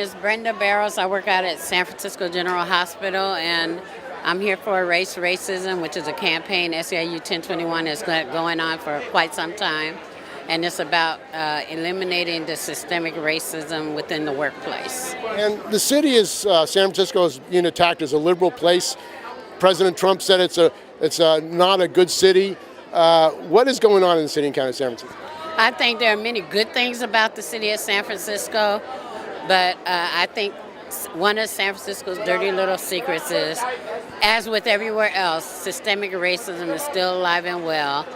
is Brenda Barrows. I work out at San Francisco General Hospital, and I'm here for Erase Racism, which is a campaign SEIU 1021 has been going on for quite some time. And it's about eliminating the systemic racism within the workplace. And the city is, San Francisco is being attacked as a liberal place. President Trump said it's not a good city. What is going on in the city and county of San Francisco? I think there are many good things about the city of San Francisco, but I think one of San Francisco's dirty little secrets is, as with everywhere else, systemic racism is still alive and well,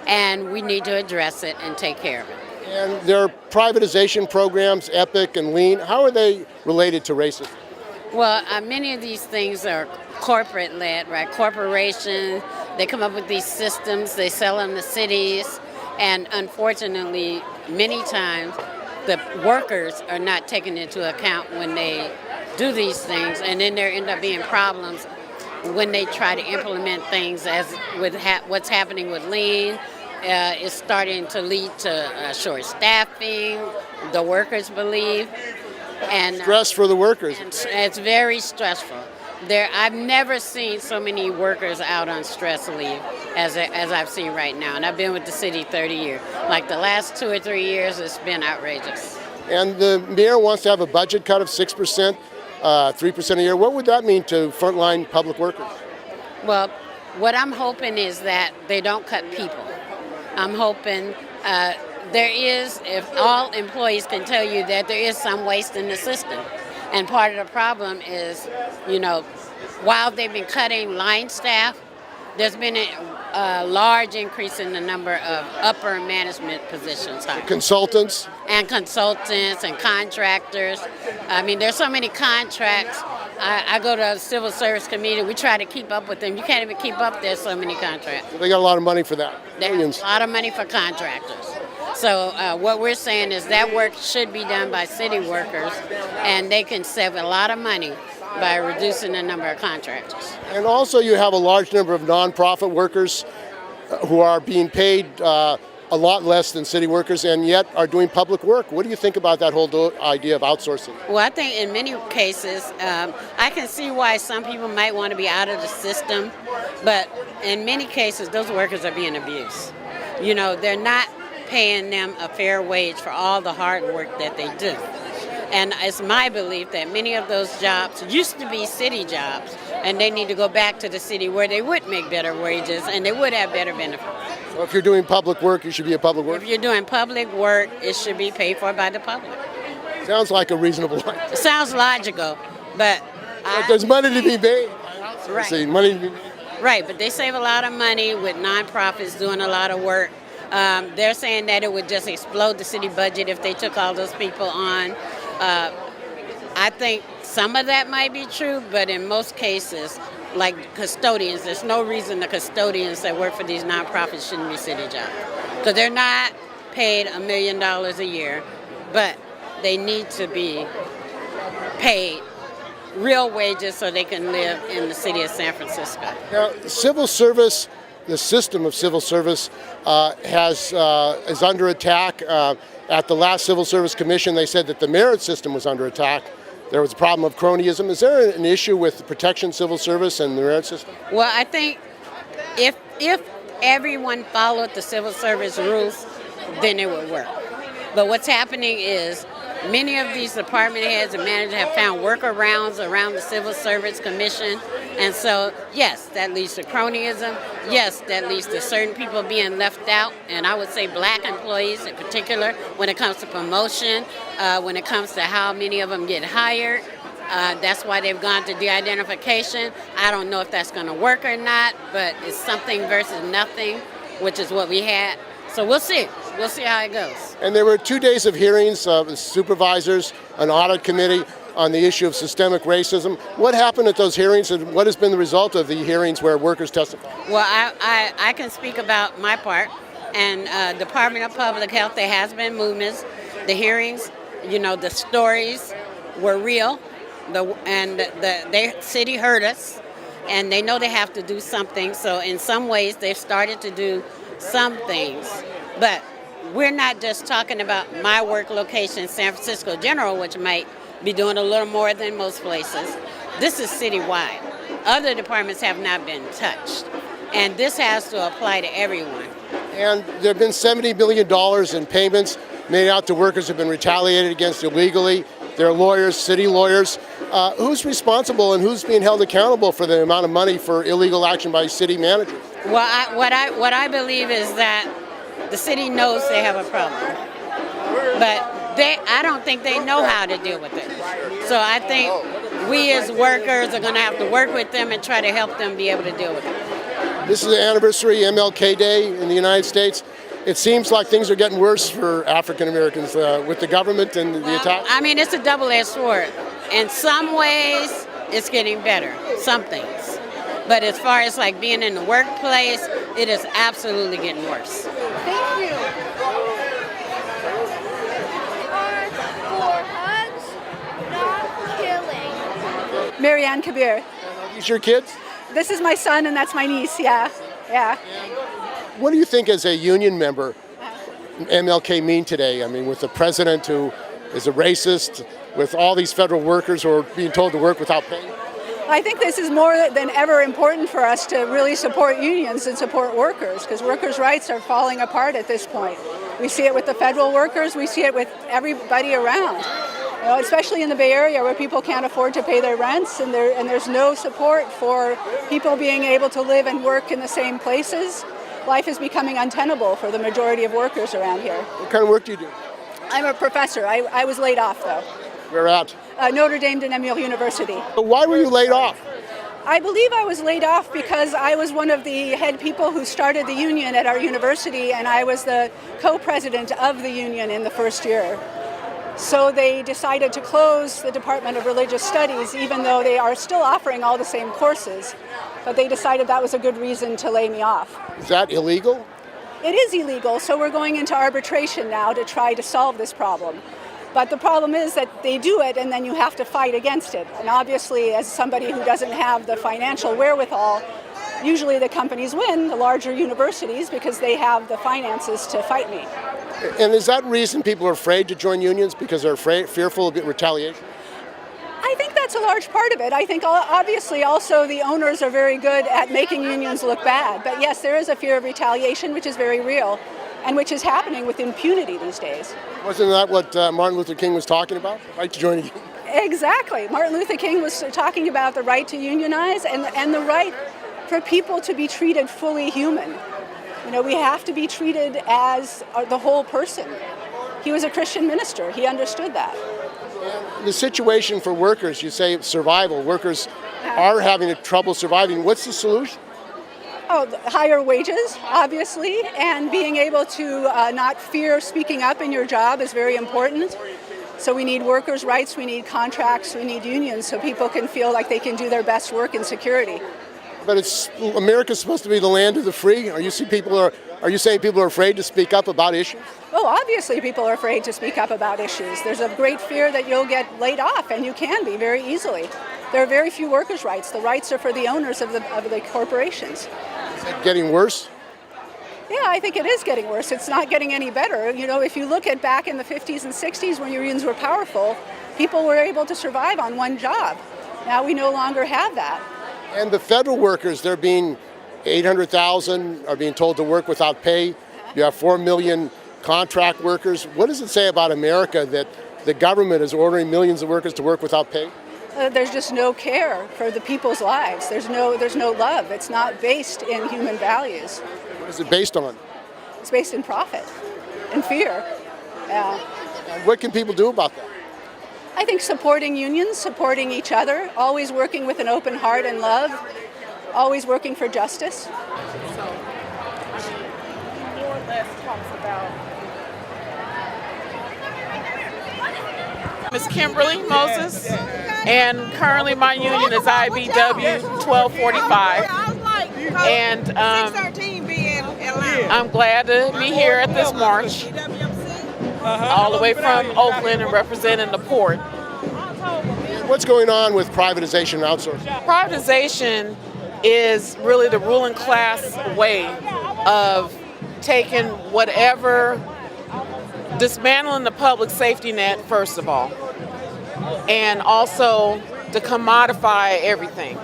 and we need to address it and take care of it. And there are privatization programs, EPIC and LEAN. How are they related to racism? Well, many of these things are corporate-led, right? Corporations, they come up with these systems, they sell them to cities, and unfortunately, many times, the workers are not taken into account when they do these things, and then there end up being problems when they try to implement things, as with what's happening with lean. It's starting to lead to short staffing, the workers believe. And stress for the workers. It's very stressful. I've never seen so many workers out on stress leave as I've seen right now. And I've been with the city 30 years. Like the last 2 or 3 years, it's been outrageous. And the mayor wants to have a budget cut of 6%, 3% a year. What would that mean to frontline public workers? Well, what I'm hoping is that they don't cut people. I'm hoping if all employees can tell you that there is some waste in the system. And part of the problem is, while they've been cutting line staff, there's been a large increase in the number of upper management positions. Consultants? And consultants and contractors. I mean, there's so many contracts. I go to a civil service committee. We try to keep up with them. You can't even keep up. There's so many contracts. They got a lot of money for that. There's a lot of money for contractors. So what we're saying is that work should be done by city workers, and they can save a lot of money by reducing the number of contractors. And also you have a large number of nonprofit workers who are being paid a lot less than city workers and yet are doing public work. What do you think about that whole idea of outsourcing? Well, I think in many cases, I can see why some people might want to be out of the system, but in many cases, those workers are being abused. They're not paying them a fair wage for all the hard work that they do. And it's my belief that many of those jobs used to be city jobs, and they need to go back to the city where they would make better wages and they would have better benefits. So if you're doing public work, you should be a public worker? If you're doing public work, it should be paid for by the public. Sounds like a reasonable idea. It sounds logical, but there's money to be made. Right. See, money to be made. Right, but they save a lot of money with nonprofits doing a lot of work. They're saying that it would just explode the city budget if they took all those people on. I think some of that might be true, but in most cases, like custodians, there's no reason the custodians that work for these nonprofits shouldn't be city jobs. Because they're not paid $1 million a year, but they need to be paid real wages so they can live in the city of San Francisco. Now, civil service, the system of civil service is under attack. At the last Civil Service Commission, they said that the merit system was under attack. There was a problem of cronyism. Is there an issue with the protection civil service and the merit system? Well, I think if everyone followed the civil service rules, then it would work. But what's happening is many of these department heads and managers have found workarounds around the Civil Service Commission. And so, yes, that leads to cronyism. Yes, that leads to certain people being left out. And I would say black employees in particular, when it comes to promotion, when it comes to how many of them get hired. That's why they've gone to de-identification. I don't know if that's going to work or not, but it's something versus nothing, which is what we had. So we'll see. We'll see how it goes. And there were 2 days of hearings of supervisors, an audit committee on the issue of systemic racism. What happened at those hearings, and what has been the result of the hearings where workers testified? Well, I can speak about my part. And Department of Public Health, there has been movements. The hearings, the stories were real. The city heard us, and they know they have to do something. So in some ways, they've started to do some things. But we're not just talking about my work location, San Francisco General, which might be doing a little more than most places. This is citywide. Other departments have not been touched. And this has to apply to everyone. And there have been $70 billion in payments made out to workers who have been retaliated against illegally. There are lawyers, city lawyers. Who's responsible and who's being held accountable for the amount of money for illegal action by city managers? Well, what I believe is that the city knows they have a problem, but I don't think they know how to deal with it. So I think we as workers are going to have to work with them and try to help them be able to deal with it. This is the anniversary MLK Day in the United States. It seems like things are getting worse for African Americans with the government and the attack. I mean, it's a double-edged sword. In some ways, it's getting better, some things. But as far as like being in the workplace, it is absolutely getting worse. Thank you. For hugs, not killing. Marianne Kabir. These your kids? This is my son and that's my niece, yeah. What do you think as a union member MLK mean today? I mean, with the president who is a racist, with all these federal workers who are being told to work without pay? I think this is more than ever important for us to really support unions and support workers, because workers' rights are falling apart at this point. We see it with the federal workers, we see it with everybody around. You know, especially in the Bay Area where people can't afford to pay their rents and there's no support for people being able to live and work in the same places. Life is becoming untenable for the majority of workers around here. What kind of work do you do? I'm a professor. I was laid off though. Where at? Notre Dame de Namur University. But why were you laid off? I believe I was laid off because I was one of the head people who started the union at our university, and I was the co-president of the union in the first year. So they decided to close the Department of Religious Studies, even though they are still offering all the same courses. But they decided that was a good reason to lay me off. Is that illegal? It is illegal, so we're going into arbitration now to try to solve this problem. But the problem is that they do it and then you have to fight against it. And obviously, as somebody who doesn't have the financial wherewithal, usually the companies win, the larger universities, because they have the finances to fight me. And is that reason people are afraid to join unions, because they're fearful of retaliation? I think that's a large part of it. I think obviously also the owners are very good at making unions look bad. But yes, there is a fear of retaliation, which is very real, and which is happening with impunity these days. Wasn't that what Martin Luther King was talking about? The right to join a union? Exactly. Martin Luther King was talking about the right to unionize and the right for people to be treated fully human. You know, we have to be treated as the whole person. He was a Christian minister. He understood that. The situation for workers, you say survival. Workers are having trouble surviving. What's the solution? Oh, higher wages, obviously, and being able to not fear speaking up in your job is very important. So we need workers' rights, we need contracts, we need unions so people can feel like they can do their best work in security. But America's supposed to be the land of the free. Are you saying people are afraid to speak up about issues? Oh, obviously people are afraid to speak up about issues. There's a great fear that you'll get laid off, and you can be very easily. There are very few workers' rights. The rights are for the owners of the corporations. Is it getting worse? Yeah, I think it is getting worse. It's not getting any better. You know, if you look at back in the 50s and 60s when unions were powerful, people were able to survive on one job. Now we no longer have that. And the federal workers, they're being 800,000 are being told to work without pay. You have 4 million contract workers. What does it say about America that the government is ordering millions of workers to work without pay? There's just no care for the people's lives. There's no love. It's not based in human values. What is it based on? It's based in profit and fear. Yeah. And what can people do about that? I think supporting unions, supporting each other, always working with an open heart and love, always working for justice. So, I mean, more or less talks about. Ms. Kimberly Moses, and currently my union is IBEW 1245. And I'm glad to be here at this march, all the way from Oakland and representing the port. What's going on with privatization and outsourcing? Privatization is really the ruling class way of taking whatever, dismantling the public safety net, first of all, and also to commodify everything.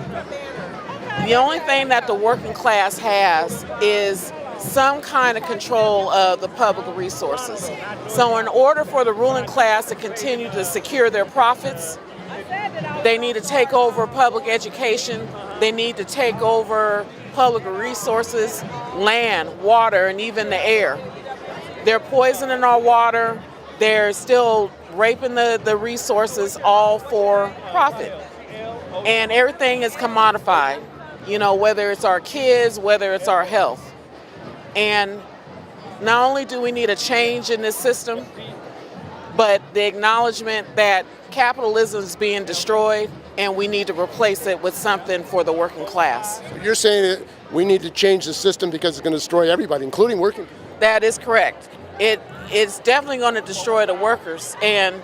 The only thing that the working class has is some kind of control of the public resources. So in order for the ruling class to continue to secure their profits, they need to take over public education, they need to take over public resources, land, water, and even the air. They're poisoning our water, they're still raping the resources, all for profit. And everything is commodified, whether it's our kids, whether it's our health. And not only do we need a change in this system, but the acknowledgement that capitalism is being destroyed and we need to replace it with something for the working class. You're saying that we need to change the system because it's going to destroy everybody, including working people. That is correct. It's definitely going to destroy the workers. And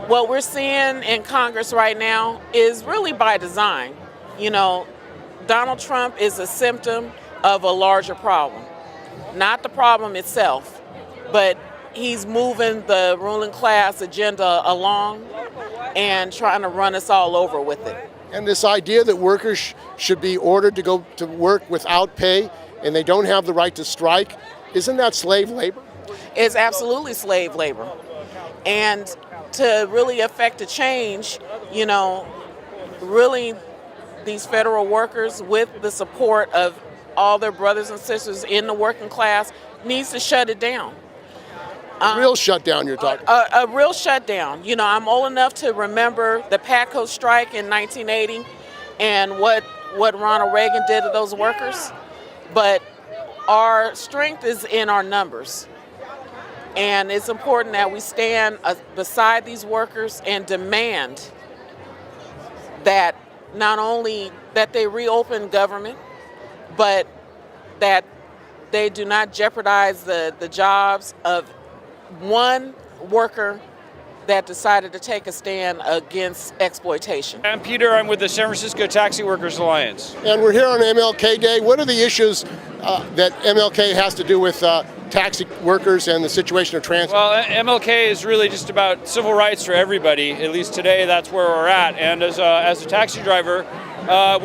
what we're seeing in Congress right now is really by design. Donald Trump is a symptom of a larger problem. Not the problem itself, but he's moving the ruling class agenda along and trying to run us all over with it. And this idea that workers should be ordered to go to work without pay and they don't have the right to strike, isn't that slave labor? It's absolutely slave labor. And to really affect a change, really these federal workers, with the support of all their brothers and sisters in the working class, needs to shut it down. Real shutdown you're talking. A real shutdown. I'm old enough to remember the Patco strike in 1980 and what Ronald Reagan did to those workers. But our strength is in our numbers. And it's important that we stand beside these workers and demand that not only that they reopen government, but that they do not jeopardize the jobs of one worker that decided to take a stand against exploitation. I'm Peter. I'm with the San Francisco Taxi Workers Alliance. And we're here on MLK Day. What are the issues that MLK has to do with taxi workers and the situation of transit? Well, MLK is really just about civil rights for everybody. At least today, that's where we're at. And as a taxi driver,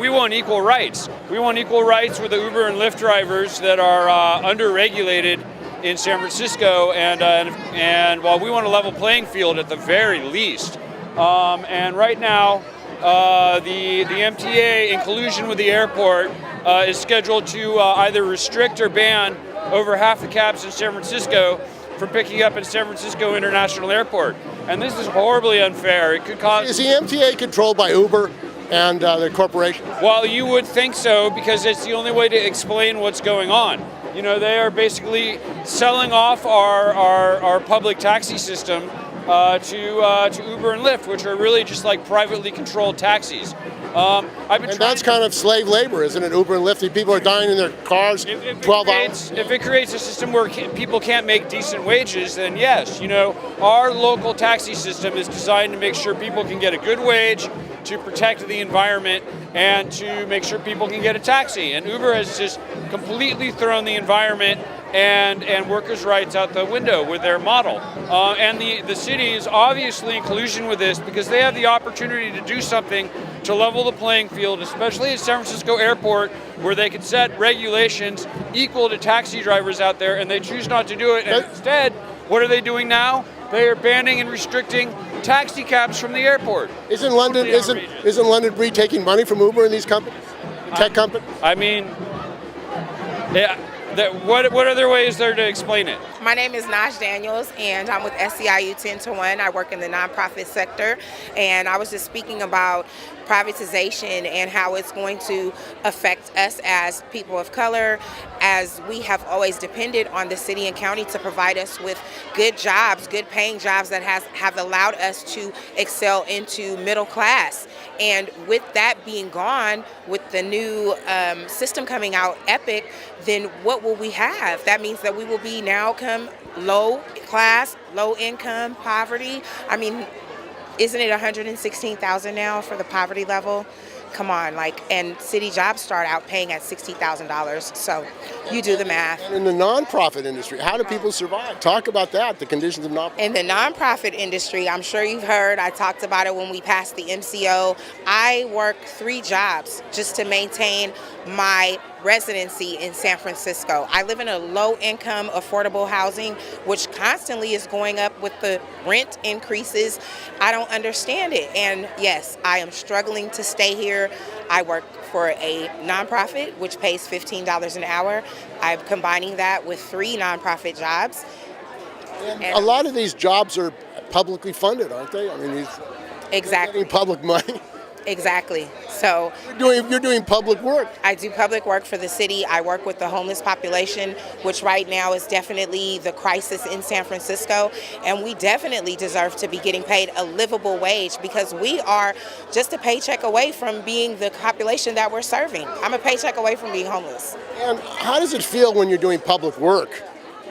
we want equal rights. We want equal rights with the Uber and Lyft drivers that are under-regulated in San Francisco, and while we want a level playing field at the very least. And right now, the MTA, in collusion with the airport, is scheduled to either restrict or ban over half the cabs in San Francisco from picking up at San Francisco International Airport. And this is horribly unfair. It could cause... Is the MTA controlled by Uber and the corporation? Well, you would think so, because it's the only way to explain what's going on. They are basically selling off our public taxi system to Uber and Lyft, which are really just like privately controlled taxis. And that's kind of slave labor, isn't it? Uber and Lyft, the people are dying in their cars 12 hours. If it creates a system where people can't make decent wages, then yes. Our local taxi system is designed to make sure people can get a good wage, to protect the environment, and to make sure people can get a taxi. And Uber has just completely thrown the environment and workers' rights out the window with their model. And the city is obviously in collusion with this, because they have the opportunity to do something to level the playing field, especially at San Francisco Airport, where they could set regulations equal to taxi drivers out there, and they choose not to do it. And instead, what are they doing now? They are banning and restricting taxi cabs from the airport. Isn't London Breed taking money from Uber and these companies, tech companies? I mean, yeah. What other way is there to explain it? My name is Naj Daniels, and I'm with SEIU 10 to 1. I work in the nonprofit sector, and I was just speaking about privatization and how it's going to affect us as people of color, as we have always depended on the city and county to provide us with good jobs, good paying jobs that have allowed us to excel into middle class. And with that being gone, with the new system coming out, Epic, then what will we have? That means that we will be now low class, low income, poverty. I mean, isn't it 116,000 now for the poverty level? come on, and city jobs start out paying at $60,000. So you do the math. And in the nonprofit industry, how do people survive? Talk about that, the conditions of nonprofit. In the nonprofit industry, I'm sure you've heard, I talked about it when we passed the MCO. I work 3 jobs just to maintain my residency in San Francisco. I live in a low-income, affordable housing, which constantly is going up with the rent increases. I don't understand it. And yes, I am struggling to stay here. I work for a nonprofit, which pays $15 an hour. I'm combining that with 3 nonprofit jobs. And a lot of these jobs are publicly funded, aren't they? I mean, Exactly. getting public money. Exactly. So You're doing public work. I do public work for the city. I work with the homeless population, which right now is definitely the crisis in San Francisco. And we definitely deserve to be getting paid a livable wage because we are just a paycheck away from being the population that we're serving. I'm a paycheck away from being homeless. And how does it feel when you're doing public work,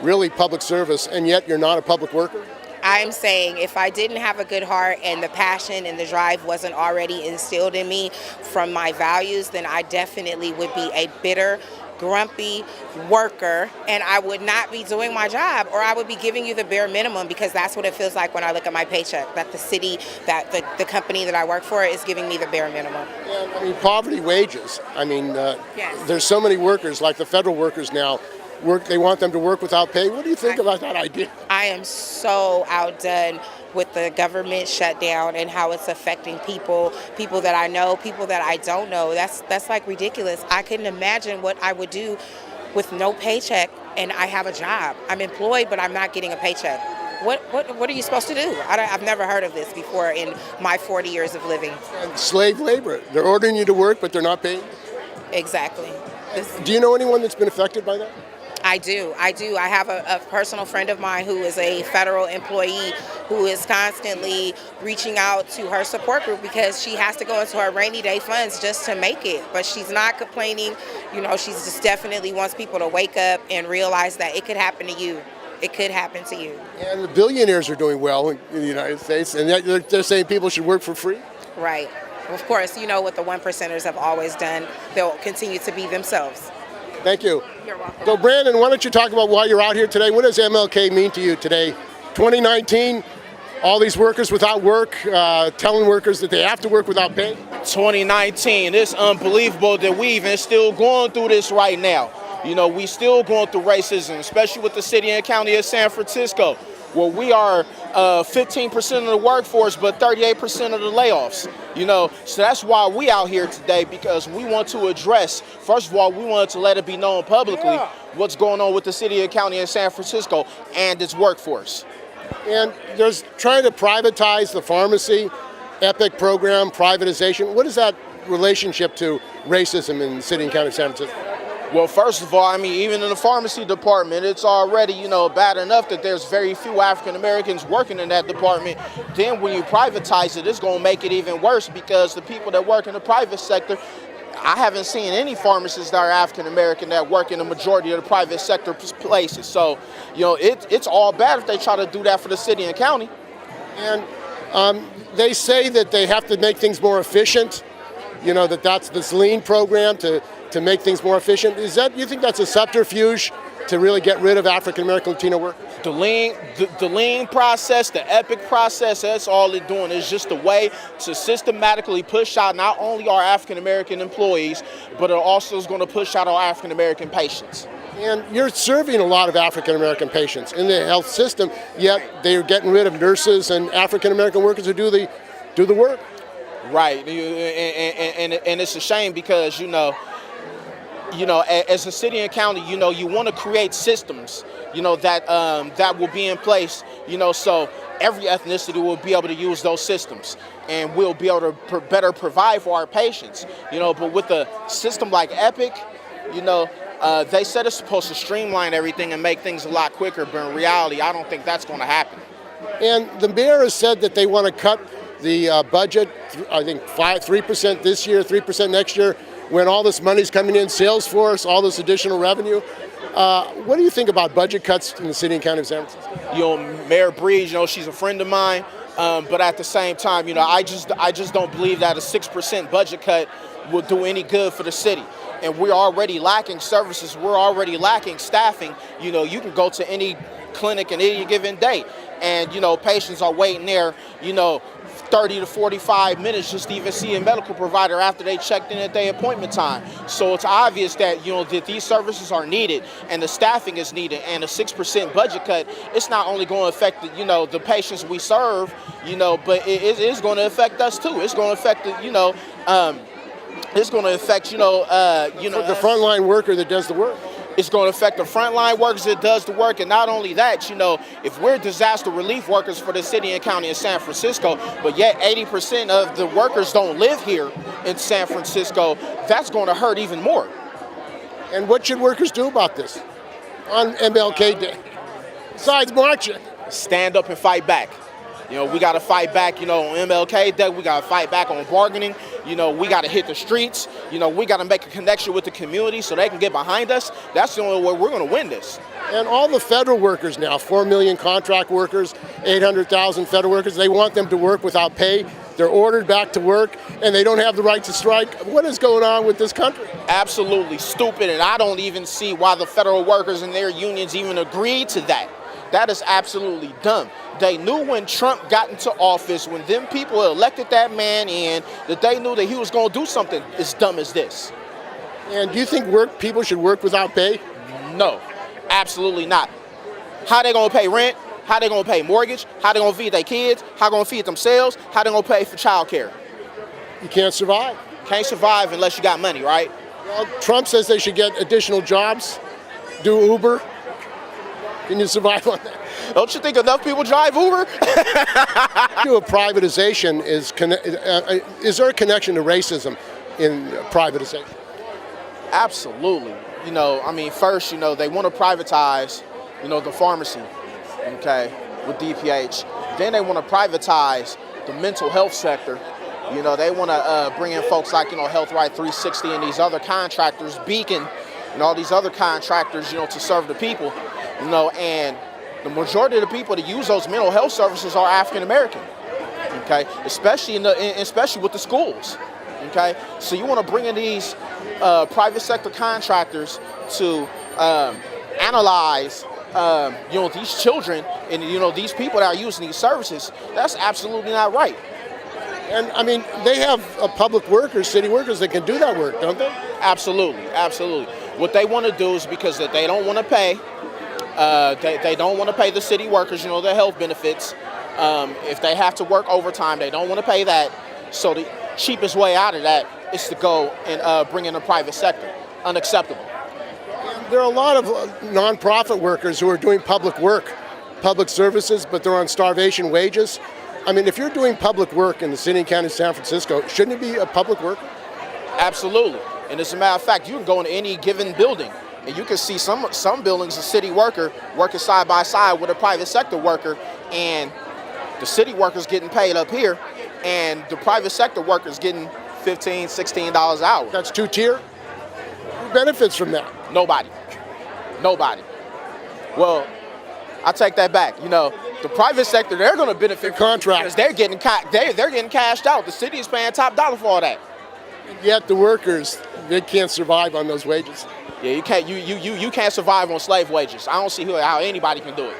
really public service, and yet you're not a public worker? I'm saying if I didn't have a good heart and the passion and the drive wasn't already instilled in me from my values, then I definitely would be a bitter, grumpy worker, and I would not be doing my job, or I would be giving you the bare minimum, because that's what it feels like when I look at my paycheck, that the city, that the company that I work for is giving me the bare minimum. And, I mean, poverty wages. I mean, Yes. there's so many workers, like the federal workers now, they want them to work without pay. What do you think about that idea? I am so outdone with the government shutdown and how it's affecting people that I know, people that I don't know. That's like ridiculous. I couldn't imagine what I would do with no paycheck and I have a job. I'm employed, but I'm not getting a paycheck. What are you supposed to do? I've never heard of this before in my 40 years of living. And slave labor. They're ordering you to work, but they're not paying. Exactly. Do you know anyone that's been affected by that? I do. I have a personal friend of mine who is a federal employee who is constantly reaching out to her support group because she has to go into her rainy day funds just to make it. But she's not complaining. You know, she just definitely wants people to wake up and realize that it could happen to you. It could happen to you. And the billionaires are doing well in the United States, and yet they're saying people should work for free? Right. Of course, you know what the 1%ers have always done. They'll continue to be themselves. Thank you. You're welcome. So Brandon, why don't you talk about why you're out here today? What does MLK mean to you today? 2019, all these workers without work, telling workers that they have to work without pay. 2019, it's unbelievable that we even still going through this right now. You know, we still going through racism, especially with the city and county of San Francisco, where we are 15% of the workforce, but 38% of the layoffs. You know, so that's why we out here today, because we want to address, first of all, we wanted to let it be known publicly what's going on with the city and county of San Francisco and its workforce. And there's trying to privatize the pharmacy, EPIC program, privatization. What is that relationship to racism in the city and county of San Francisco? Well, first of all, I mean, even in the pharmacy department, it's already, you know, bad enough that there's very few African Americans working in that department. Then when you privatize it, it's going to make it even worse, because the people that work in the private sector, I haven't seen any pharmacists that are African American that work in the majority of the private sector places. So, you know, it's all bad if they try to do that for the city and county. And they say that they have to make things more efficient. You know, that's this lean program to make things more efficient. You think that's a subterfuge to really get rid of African American Latino work? The lean process, the EPIC process, that's all it's doing. It's just a way to systematically push out not only our African American employees, but it also is going to push out our African American patients. And you're serving a lot of African American patients in the health system, yet they're getting rid of nurses and African American workers who do the work. Right, and it's a shame because, you know, as a city and county, you know, you want to create systems, you know, that will be in place, you know, so every ethnicity will be able to use those systems, and we'll be able to better provide for our patients, you know. But with a system like EPIC, you know, they said it's supposed to streamline everything and make things a lot quicker, but in reality, I don't think that's going to happen. And the mayor has said that they want to cut the budget, I think 3% this year, 3% next year, when all this money's coming in, Salesforce, all this additional revenue. What do you think about budget cuts in the city and county of San Francisco? You know, Mayor Breeze, you know, she's a friend of mine. But at the same time, I just don't believe that a 6% budget cut will do any good for the city. And we're already lacking services. We're already lacking staffing. You can go to any clinic in any given day, and patients are waiting there 30 to 45 minutes just to even see a medical provider after they checked in at their appointment time. So it's obvious that that these services are needed and the staffing is needed, and a 6% budget cut, it's not only going to affect the patients we serve, but it is going to affect us too. It's going to affect it's going to affect the frontline worker that does the work. It's going to affect the frontline workers that does the work. And not only that, if we're disaster relief workers for the city and county of San Francisco, but yet 80% of the workers don't live here in San Francisco, that's going to hurt even more. And what should workers do about this on MLK Day, besides marching? Stand up and fight back. We got to fight back, on MLK Day. We got to fight back on bargaining. We got to hit the streets. We got to make a connection with the community so they can get behind us. That's the only way we're going to win this. And all the federal workers now, 4 million contract workers, 800,000 federal workers, they want them to work without pay. They're ordered back to work, and they don't have the right to strike. What is going on with this country? Absolutely stupid, and I don't even see why the federal workers and their unions even agreed to that. That is absolutely dumb. They knew when Trump got into office, when them people elected that man in, that they knew that he was going to do something as dumb as this. And do you think people should work without pay? No, absolutely not. How they going to pay rent? How they going to pay mortgage? How they going to feed their kids? How they going to feed themselves? How they going to pay for child care? You can't survive. Can't survive unless you got money, right? Well, Trump says they should get additional jobs, do Uber. Can you survive on that? Don't you think enough people drive Uber? Do a privatization is there a connection to racism in privatization? Absolutely. First, they want to privatize, the pharmacy, okay, with DPH. Then they want to privatize the mental health sector. They want to bring in folks like, Health Right 360 and these other contractors, Beacon, and all these other contractors, to serve the people. And the majority of the people that use those mental health services are African American, okay? Especially especially with the schools, okay? So you want to bring in these private sector contractors to analyze, these children and these people that are using these services. That's absolutely not right. And they have public workers, city workers that can do that work, don't they? Absolutely, absolutely. What they want to do is because that they don't want to pay. They don't want to pay the city workers, their health benefits. If they have to work overtime, they don't want to pay that. So the cheapest way out of that is to go and bring in the private sector. Unacceptable. There are a lot of nonprofit workers who are doing public work, public services, but they're on starvation wages. If you're doing public work in the city and county of San Francisco, shouldn't it be a public worker? Absolutely. And as a matter of fact, you can go into any given building and you can see some buildings, a city worker working side by side with a private sector worker, and the city worker's getting paid up here, and the private sector worker's getting $15, $16 an hour. That's two-tier? Who benefits from that? Nobody. Well, I take that back. The private sector, they're going to benefit from contract because they're getting cashed out. The city is paying top dollar for all that. Yet the workers, they can't survive on those wages. Yeah, you can't survive on slave wages. I don't see how anybody can do it.